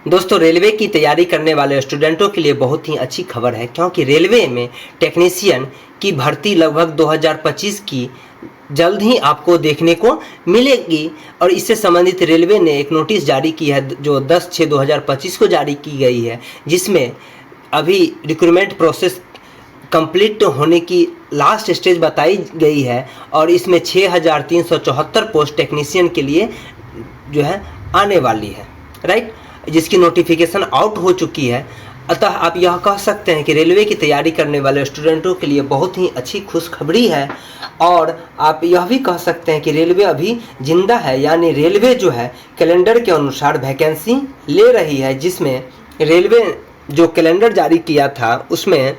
दोस्तों, रेलवे की तैयारी करने वाले स्टूडेंटों के लिए बहुत ही अच्छी खबर है, क्योंकि रेलवे में टेक्नीशियन की भर्ती लगभग 2025 की जल्द ही आपको देखने को मिलेगी। और इससे संबंधित रेलवे ने एक नोटिस जारी की है जो 10/6/2025 को जारी की गई है, जिसमें अभी रिक्रूटमेंट प्रोसेस कंप्लीट होने की लास्ट स्टेज बताई गई है और इसमें 6,374 पोस्ट टेक्नीशियन के लिए जो है आने वाली है, राइट, जिसकी नोटिफिकेशन आउट हो चुकी है। अतः आप यह कह सकते हैं कि रेलवे की तैयारी करने वाले स्टूडेंटों के लिए बहुत ही अच्छी खुशखबरी है। और आप यह भी कह सकते हैं कि रेलवे अभी जिंदा है, यानी रेलवे जो है कैलेंडर के अनुसार वैकेंसी ले रही है, जिसमें रेलवे जो कैलेंडर जारी किया था उसमें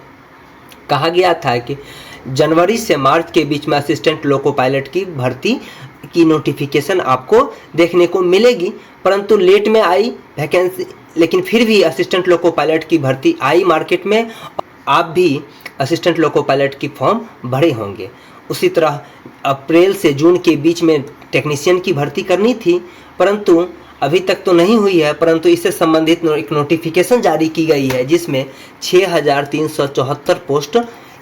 कहा गया था कि जनवरी से मार्च के बीच में असिस्टेंट लोको पायलट की भर्ती की नोटिफिकेशन आपको देखने को मिलेगी, परंतु लेट में आई वैकेंसी, लेकिन फिर भी असिस्टेंट लोको पायलट की भर्ती आई मार्केट में। आप भी असिस्टेंट लोको पायलट की फॉर्म भरे होंगे। उसी तरह अप्रैल से जून के बीच में टेक्नीशियन की भर्ती करनी थी, परंतु अभी तक तो नहीं हुई है, परंतु इससे संबंधित एक नोटिफिकेशन जारी की गई है जिसमें 6,374 पोस्ट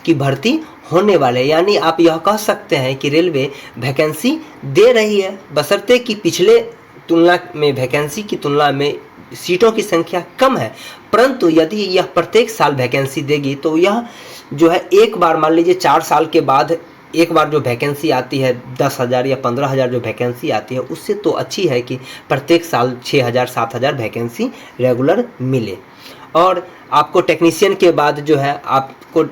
की भर्ती होने वाले। यानी आप यह कह सकते हैं कि रेलवे वैकेंसी दे रही है, बशर्ते कि पिछले तुलना में वैकेंसी की तुलना में सीटों की संख्या कम है, परंतु यदि यह प्रत्येक साल वैकेंसी देगी तो यह जो है एक बार मान लीजिए 4 साल के बाद एक बार जो वैकेंसी आती है 10,000 या 15,000 जो वैकेंसी आती है, उससे तो अच्छी है कि प्रत्येक साल 6,000 7,000 वैकेंसी रेगुलर मिले। और आपको टेक्नीशियन के बाद जो है आपको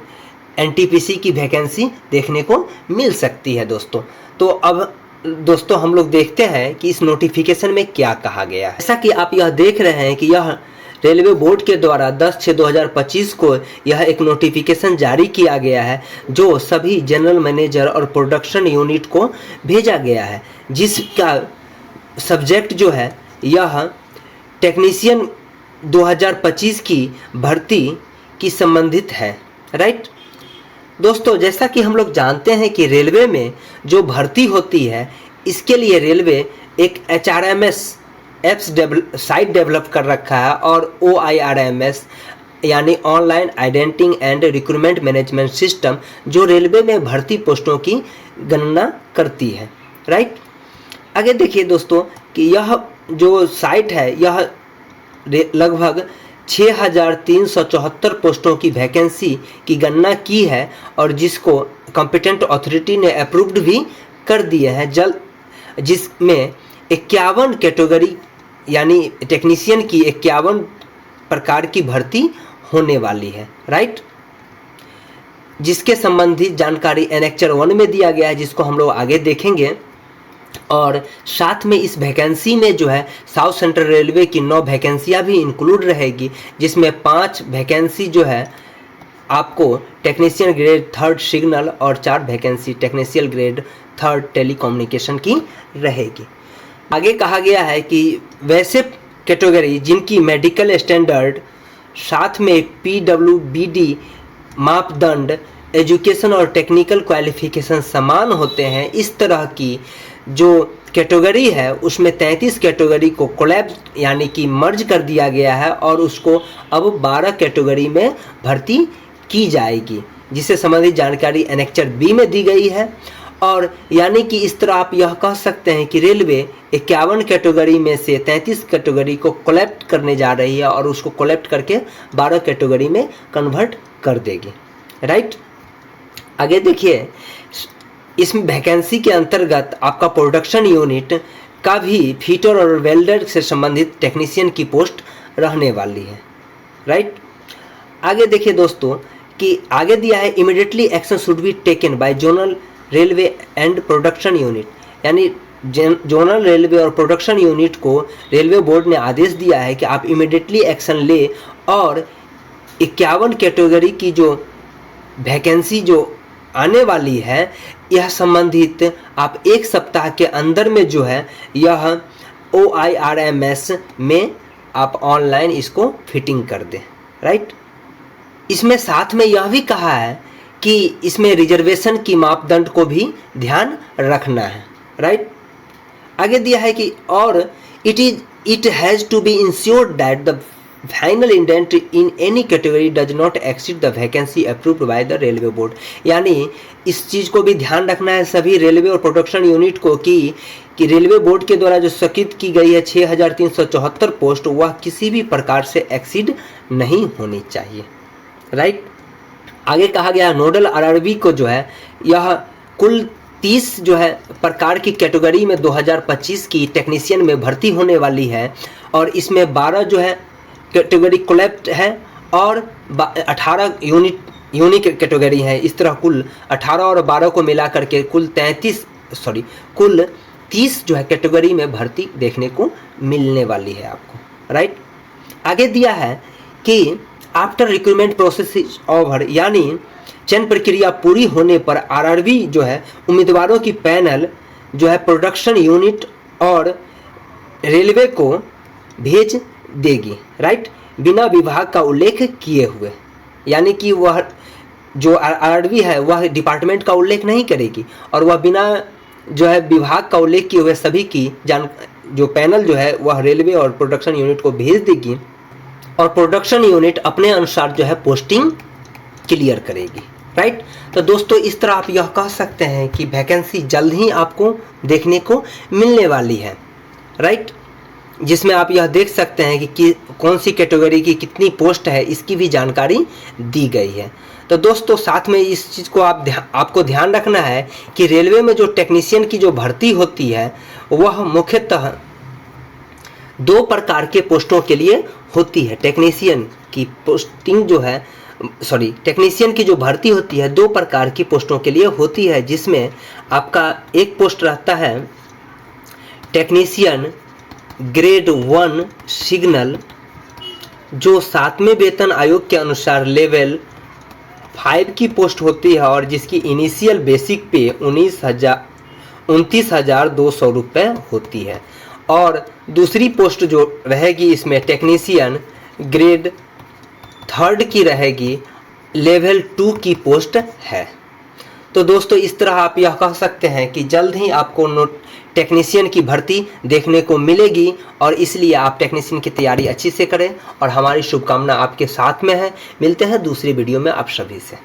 एनटीपीसी की वैकेंसी देखने को मिल सकती है दोस्तों। तो अब दोस्तों हम लोग देखते हैं कि इस नोटिफिकेशन में क्या कहा गया है। जैसा कि आप यह देख रहे हैं कि यह रेलवे बोर्ड के द्वारा 10/6/2025 को यह एक नोटिफिकेशन जारी किया गया है, जो सभी जनरल मैनेजर और प्रोडक्शन यूनिट को भेजा गया है, जिसका सब्जेक्ट जो है यह टेक्नीशियन 2025 की भर्ती की संबंधित है, राइट दोस्तों। जैसा कि हम लोग जानते हैं कि रेलवे में जो भर्ती होती है, इसके लिए रेलवे एक HRMS एप्स साइट डेवलप कर रखा है और OIRMS यानी online identity and recruitment management system, जो रेलवे में भर्ती पोस्टों की गणना करती है, राइट। आगे देखिए दोस्तों कि यह जो साइट है यह लगभग 6,374 पोस्टों की वैकेंसी की गणना की है और जिसको कॉम्पिटेंट अथॉरिटी ने अप्रूव्ड भी कर दिए हैं जल्द, जिसमें 51 कैटेगरी यानी टेक्नीशियन की 51 प्रकार की भर्ती होने वाली है, राइट, जिसके संबंधित जानकारी एनेक्चर 1 में दिया गया है, जिसको हम लोग आगे देखेंगे। और साथ में इस वैकेंसी में जो है साउथ सेंट्रल रेलवे की 9 वैकेंसियाँ भी इंक्लूड रहेगी, जिसमें 5 वैकेंसी जो है आपको टेक्नीशियन ग्रेड 3rd सिग्नल और 4 vacancy technician grade 3rd telecommunication की रहेगी। आगे कहा गया है कि वैसे कैटेगरी जिनकी मेडिकल स्टैंडर्ड साथ में PWBD मापदंड एजुकेशन और टेक्निकल क्वालिफिकेशन समान होते हैं, इस तरह की जो कैटेगरी है उसमें 33 कैटेगरी को कोलैब यानी कि मर्ज कर दिया गया है और उसको अब 12 कैटेगरी में भर्ती की जाएगी, जिससे संबंधित जानकारी एनेक्चर B में दी गई है। और यानी कि इस तरह आप यह कह सकते हैं कि रेलवे 51 कैटेगरी में से 33 कैटेगरी को कलेक्ट करने जा रही है और उसको कलेक्ट करके 12 कैटेगरी में कन्वर्ट कर देगी, राइट। आगे देखिए, इस वैकेंसी के अंतर्गत आपका प्रोडक्शन यूनिट का भी फीटर और वेल्डर से संबंधित टेक्नीशियन की पोस्ट रहने वाली है, राइट। आगे देखिए दोस्तों कि आगे दिया है immediately action should be taken by zonal railway and production unit, यानी जोनल रेलवे और प्रोडक्शन यूनिट को रेलवे बोर्ड ने आदेश दिया है कि आप इमीडिएटली एक्शन ले और 51 कैटेगरी की जो वैकेंसी जो आने वाली है यह संबंधित आप 1 सप्ताह के अंदर में जो है यह OIRMS में आप ऑनलाइन इसको फिटिंग कर दें, राइट। इसमें साथ में यह भी कहा है कि इसमें रिजर्वेशन की मापदंड को भी ध्यान रखना है, राइट। आगे दिया है कि और it is it has to be ensured that the final intent in any category does not exceed the vacancy approved by the railway board। यानी इस चीज़ को भी ध्यान रखना है सभी रेलवे और प्रोडक्शन यूनिट को कि रेलवे बोर्ड के द्वारा जो स्वीकृत की गई है 6374 पोस्ट वह किसी भी प्रकार से एक्सीड नहीं होनी चाहिए। राइट, आगे कहा गया नोडल आरआरबी को जो है यह कुल 30 जो है प्रकार की कैटेगरी में 2025 की टेक्नीशियन में भर्ती होने वाली है और इसमें 12 जो है कैटेगरी कोलैप्ट है और 18 यूनिक कैटेगरी है। इस तरह कुल 18 और 12 को मिला करके कुल 30 जो है कैटेगरी में भर्ती देखने को मिलने वाली है आपको। राइट, आगे दिया है कि after recruitment process is over, यानी चयन प्रक्रिया पूरी होने पर आरआरबी जो है उम्मीदवारों की पैनल जो है प्रोडक्शन यूनिट और रेलवे को भेज देगी। राइट, बिना विभाग का उल्लेख किए हुए, यानी कि वह जो आरआरबी है वह डिपार्टमेंट का उल्लेख नहीं करेगी और वह बिना जो है विभाग का उल्लेख किए हुए सभी की जो पैनल जो है वह रेलवे और प्रोडक्शन यूनिट को भेज देगी और प्रोडक्शन यूनिट अपने अनुसार जो है पोस्टिंग क्लियर करेगी। राइट, तो दोस्तों इस तरह आप यह कह सकते हैं कि वैकेंसी जल्द ही आपको देखने को मिलने वाली है। राइट, जिसमें आप यह देख सकते हैं कि कौन सी कैटेगरी की कितनी पोस्ट है इसकी भी जानकारी दी गई है। तो दोस्तों साथ में इस चीज़ को आपको ध्यान रखना है कि रेलवे में जो टेक्नीशियन की जो भर्ती होती है वह मुख्यतः 2 प्रकार के पोस्टों के लिए होती है। टेक्नीशियन की पोस्टिंग जो है टेक्नीशियन की जो भर्ती होती है 2 प्रकार की पोस्टों के लिए होती है, जिसमें आपका एक पोस्ट रहता है टेक्नीशियन ग्रेड 1 सिग्नल जो 7वें वेतन आयोग के अनुसार लेवल 5 की पोस्ट होती है और जिसकी इनिशियल बेसिक पे 29,200 रुपये होती है। और दूसरी पोस्ट जो रहेगी इसमें टेक्नीशियन ग्रेड 3 की रहेगी, लेवल 2 की पोस्ट है। तो दोस्तों इस तरह आप यह कह सकते हैं कि जल्द ही आपको टेक्नीशियन की भर्ती देखने को मिलेगी और इसलिए आप टेक्नीशियन की तैयारी अच्छी से करें और हमारी शुभकामना आपके साथ में है। मिलते हैं दूसरी वीडियो में आप सभी से।